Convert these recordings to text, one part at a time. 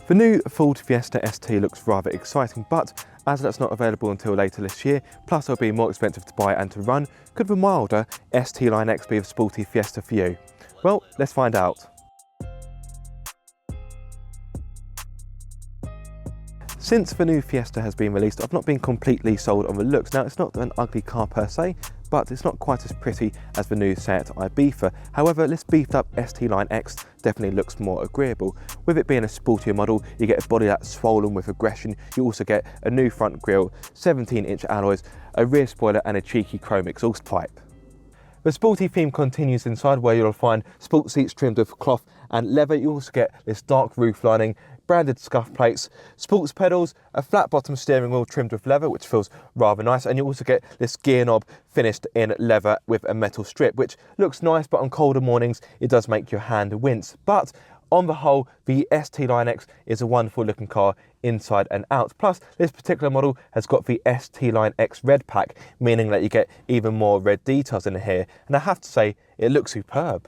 The new Ford Fiesta ST looks rather exciting, but as that's not available until later this year, plus it'll be more expensive to buy and to run, could the milder ST Line X be the Sporty Fiesta for you? Well, let's find out. Since the new Fiesta has been released, I've not been completely sold on the looks. Now, it's not an ugly car per se, but it's not quite as pretty as the new Seat Ibiza. However, this beefed up ST Line X definitely looks more agreeable. With it being a sportier model, you get a body that's swollen with aggression. You also get a new front grille, 17-inch alloys, a rear spoiler and a cheeky chrome exhaust pipe. The sporty theme continues inside, where you'll find sport seats trimmed with cloth and leather. You also get this dark roof lining, branded scuff plates, sports pedals, a flat bottom steering wheel trimmed with leather, which feels rather nice, and you also get this gear knob finished in leather with a metal strip, which looks nice, but on colder mornings it does make your hand wince. But on the whole, the ST Line X is a wonderful looking car inside and out. Plus, this particular model has got the ST Line X Red Pack, meaning that you get even more red details in here, and I have to say, it looks superb.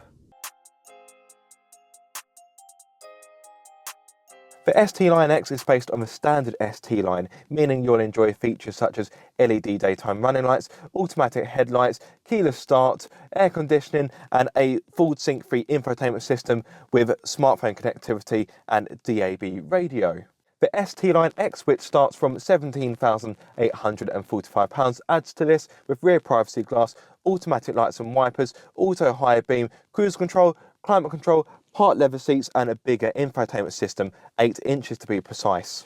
The ST Line X is based on the standard ST line, meaning you'll enjoy features such as LED daytime running lights, automatic headlights, keyless start, air conditioning and a Ford Sync-free infotainment system with smartphone connectivity and DAB radio. The ST Line X, which starts from £17,845, adds to this with rear privacy glass, automatic lights and wipers, auto high beam, cruise control, climate control, part leather seats and a bigger infotainment system, 8 inches to be precise.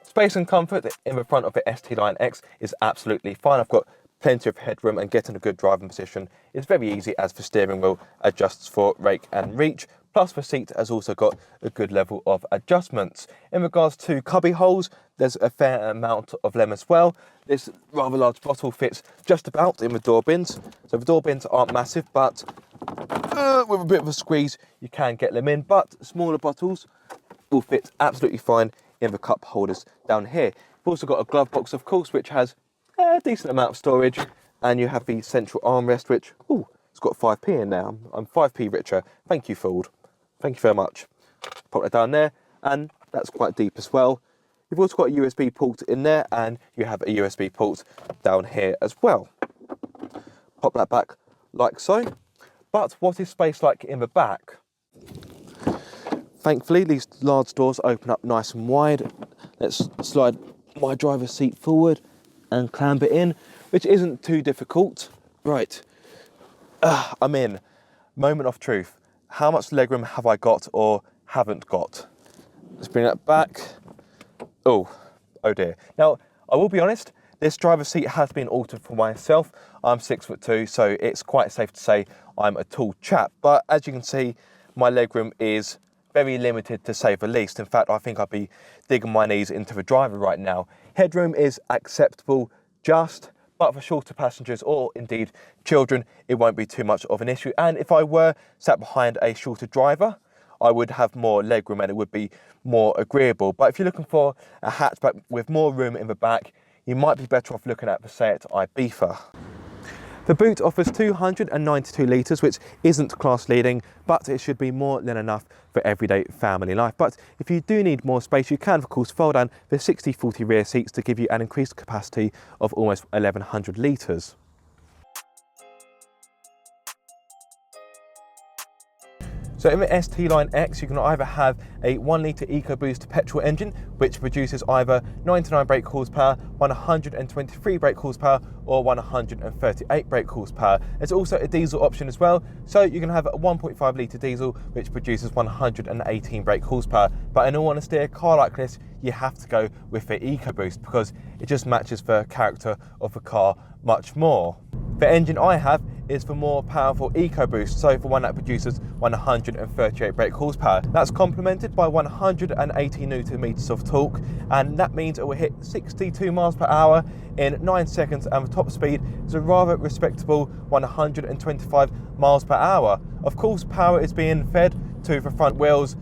Space and comfort in the front of the ST Line X is absolutely fine. I've got plenty of headroom and getting a good driving position is very easy as the steering wheel adjusts for rake and reach. Plus the seat has also got a good level of adjustments. In regards to cubby holes, there's a fair amount of them as well. This rather large bottle fits just about in the door bins. So the door bins aren't massive, but with a bit of a squeeze, you can get them in. But smaller bottles will fit absolutely fine in the cup holders down here. We've also got a glove box, of course, which has a decent amount of storage. And you have the central armrest, which, it's got 5p in there. I'm 5p richer. Thank you, Ford. Thank you very much. Pop that down there, and that's quite deep as well. You've also got a USB port in there, and you have a USB port down here as well. Pop that back like so. But what is space like in the back? Thankfully, these large doors open up nice and wide. Let's slide my driver's seat forward and clamp it in, which isn't too difficult. Right, I'm in. Moment of truth. How much legroom have I got or haven't got? Let's bring that back. Oh dear. Now, I will be honest, this driver's seat has been altered for myself. I'm 6'2", so it's quite safe to say I'm a tall chap. But as you can see, my legroom is very limited to say the least. In fact, I think I'd be digging my knees into the driver right now. Headroom is acceptable, but for shorter passengers or indeed children, it won't be too much of an issue. And if I were sat behind a shorter driver, I would have more legroom and it would be more agreeable. But if you're looking for a hatchback with more room in the back, you might be better off looking at the Seat Ibiza. The boot offers 292 litres, which isn't class leading, but it should be more than enough for everyday family life. But if you do need more space, you can of course fold down the 60/40 rear seats to give you an increased capacity of almost 1100 litres. So in the ST Line X, you can either have a 1 litre EcoBoost petrol engine, which produces either 99 brake horsepower, 123 brake horsepower, or 138 brake horsepower. There's also a diesel option as well, so you can have a 1.5 litre diesel, which produces 118 brake horsepower. But in all honesty, a car like this, you have to go with the EcoBoost because it just matches the character of the car much more. The engine I have is the more powerful EcoBoost, so for one that produces 138 brake horsepower. That's complemented by 180 Newton meters of torque, and that means it will hit 62 miles per hour in 9 seconds, and the top speed is a rather respectable 125 miles per hour. Of course, power is being fed to the front wheels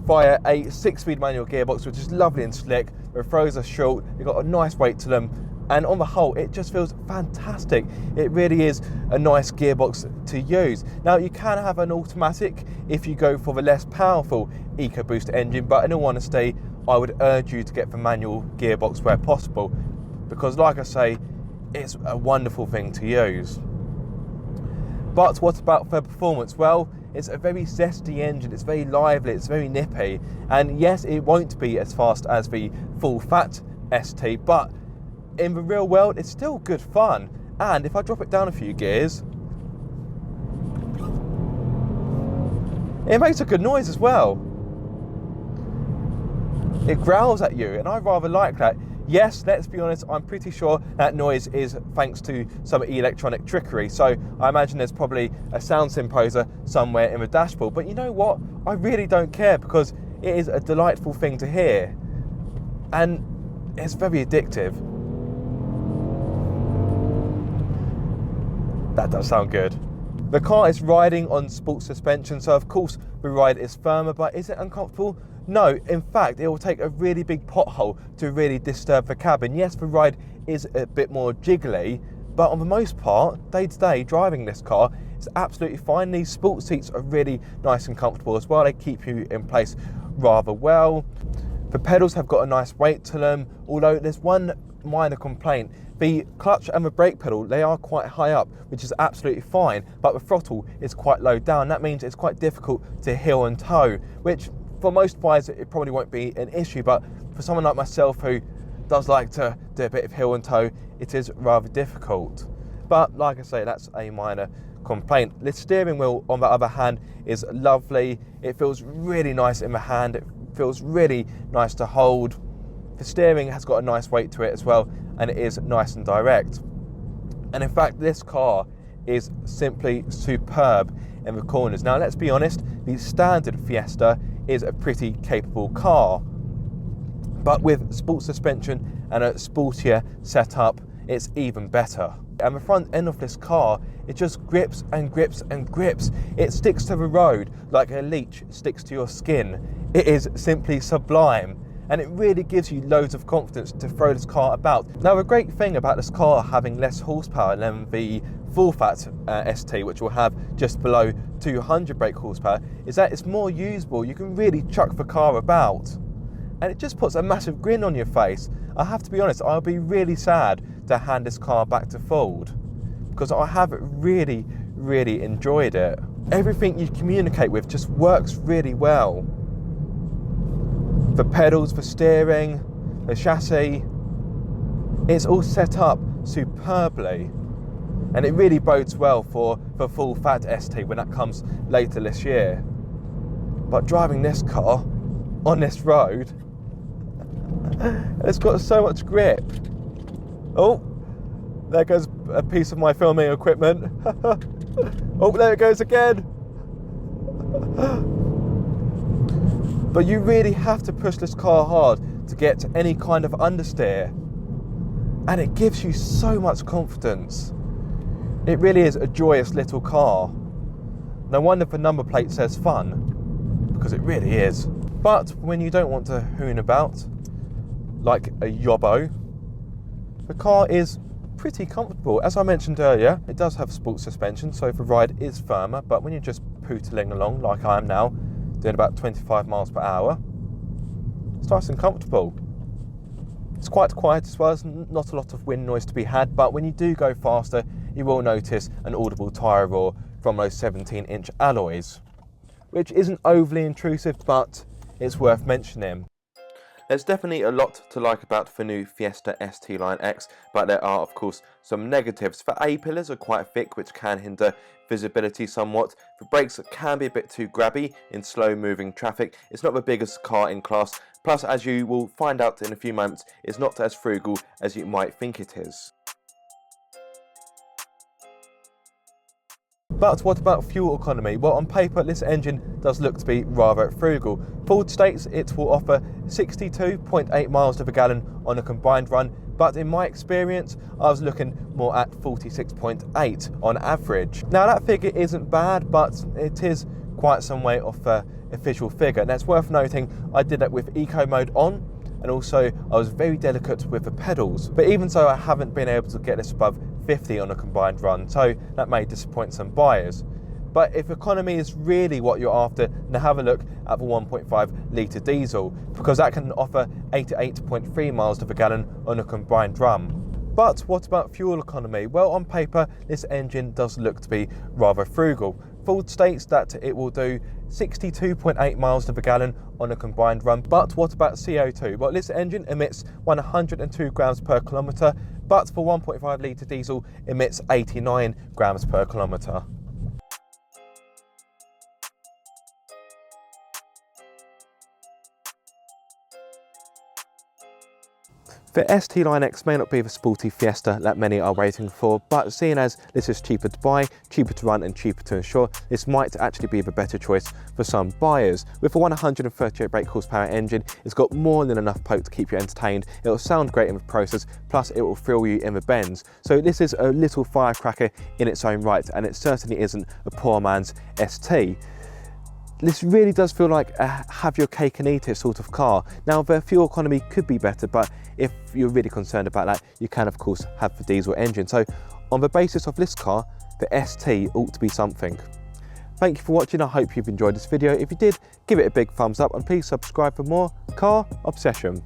via a 6-speed manual gearbox, which is lovely and slick. The throws are short, you've got a nice weight to them, And on the whole, it just feels fantastic. It really is a nice gearbox to use. Now, you can have an automatic if you go for the less powerful EcoBoost engine, but in all honesty, I would urge you to get the manual gearbox where possible, because like I say, it's a wonderful thing to use. But what about the performance? Well, it's a very zesty engine, it's very lively, it's very nippy, and yes, it won't be as fast as the full fat ST, but in the real world, it's still good fun. And if I drop it down a few gears, it makes a good noise as well. It growls at you, and I rather like that. Yes, let's be honest, I'm pretty sure that noise is thanks to some electronic trickery, so I imagine there's probably a sound symposer somewhere in the dashboard, but you know what? I really don't care, because it is a delightful thing to hear, and it's very addictive. That does sound good. The car is riding on sport suspension, so of course the ride is firmer, but is it uncomfortable? No, in fact, it will take a really big pothole to really disturb the cabin. Yes, the ride is a bit more jiggly, but on the most part, day-to-day driving this car is absolutely fine. These sport seats are really nice and comfortable as well. They keep you in place rather well. The pedals have got a nice weight to them, although there's one minor complaint. The clutch and the brake pedal, they are quite high up, which is absolutely fine, but the throttle is quite low down. That means it's quite difficult to heel and tow, which for most buyers it probably won't be an issue, but for someone like myself who does like to do a bit of heel and tow, it is rather difficult. But like I say, that's a minor complaint. The steering wheel, on the other hand, is lovely. It feels really nice in the hand. It feels really nice to hold. The steering has got a nice weight to it as well, and it is nice and direct. And in fact, this car is simply superb in the corners. Now, let's be honest, the standard Fiesta is a pretty capable car, but with sport suspension and a sportier setup, it's even better. And the front end of this car, it just grips and grips and grips. It sticks to the road like a leech sticks to your skin. It is simply sublime, and it really gives you loads of confidence to throw this car about. Now, the great thing about this car having less horsepower than the full fat ST, which will have just below 200 brake horsepower, is that it's more usable. You can really chuck the car about, and it just puts a massive grin on your face. I have to be honest, I'll be really sad to hand this car back to Ford, because I have really enjoyed it. Everything you communicate with just works really well. The pedals, the steering, the chassis, it's all set up superbly, and it really bodes well for the full fat ST when that comes later this year. But driving this car on this road, it's got so much grip. Oh, there goes a piece of my filming equipment. Oh, there it goes again. But you really have to push this car hard to get to any kind of understeer, and it gives you so much confidence. It really is a joyous little car. No wonder the number plate says fun, because it really is. But when you don't want to hoon about like a yobbo, the car is pretty comfortable. As I mentioned earlier, it does have sport suspension, so the ride is firmer, but when you're just pootling along like I am now, doing about 25 miles per hour, it's nice and comfortable. It's quite quiet as well, there's not a lot of wind noise to be had, but when you do go faster, you will notice an audible tyre roar from those 17-inch alloys, which isn't overly intrusive, but it's worth mentioning. There's definitely a lot to like about the new Fiesta ST Line X, but there are of course some negatives. The A-pillars are quite thick, which can hinder visibility somewhat. The brakes can be a bit too grabby in slow moving traffic. It's not the biggest car in class, plus as you will find out in a few moments, it's not as frugal as you might think it is. But what about fuel economy? Well, on paper, this engine does look to be rather frugal. Ford states it will offer 62.8 miles to the gallon on a combined run, but in my experience, I was looking more at 46.8 on average. Now, that figure isn't bad, but it is quite some way off the official figure. And it's worth noting, I did that with eco mode on, and also I was very delicate with the pedals. But even so, I haven't been able to get this above 50 on a combined run, so that may disappoint some buyers. But if economy is really what you're after, then have a look at the 1.5 litre diesel, because that can offer 88.3 miles to the gallon on a combined run. But what about fuel economy? Well, on paper, this engine does look to be rather frugal. Ford states that it will do 62.8 miles to the gallon on a combined run. But what about CO2? Well, this engine emits 102 grams per kilometre, but for 1.5 litre diesel emits 89 grams per kilometre. The ST Line X may not be the sporty Fiesta that many are waiting for, but seeing as this is cheaper to buy, cheaper to run and cheaper to insure, this might actually be the better choice for some buyers. With a 138 brake horsepower engine, it's got more than enough poke to keep you entertained, it will sound great in the process, plus it will thrill you in the bends. So this is a little firecracker in its own right, and it certainly isn't a poor man's ST. This really does feel like a have your cake and eat it sort of car. Now, the fuel economy could be better, but if you're really concerned about that, you can of course have the diesel engine. So on the basis of this car, the ST ought to be something. Thank you for watching. I hope you've enjoyed this video. If you did, give it a big thumbs up and please subscribe for more car obsession.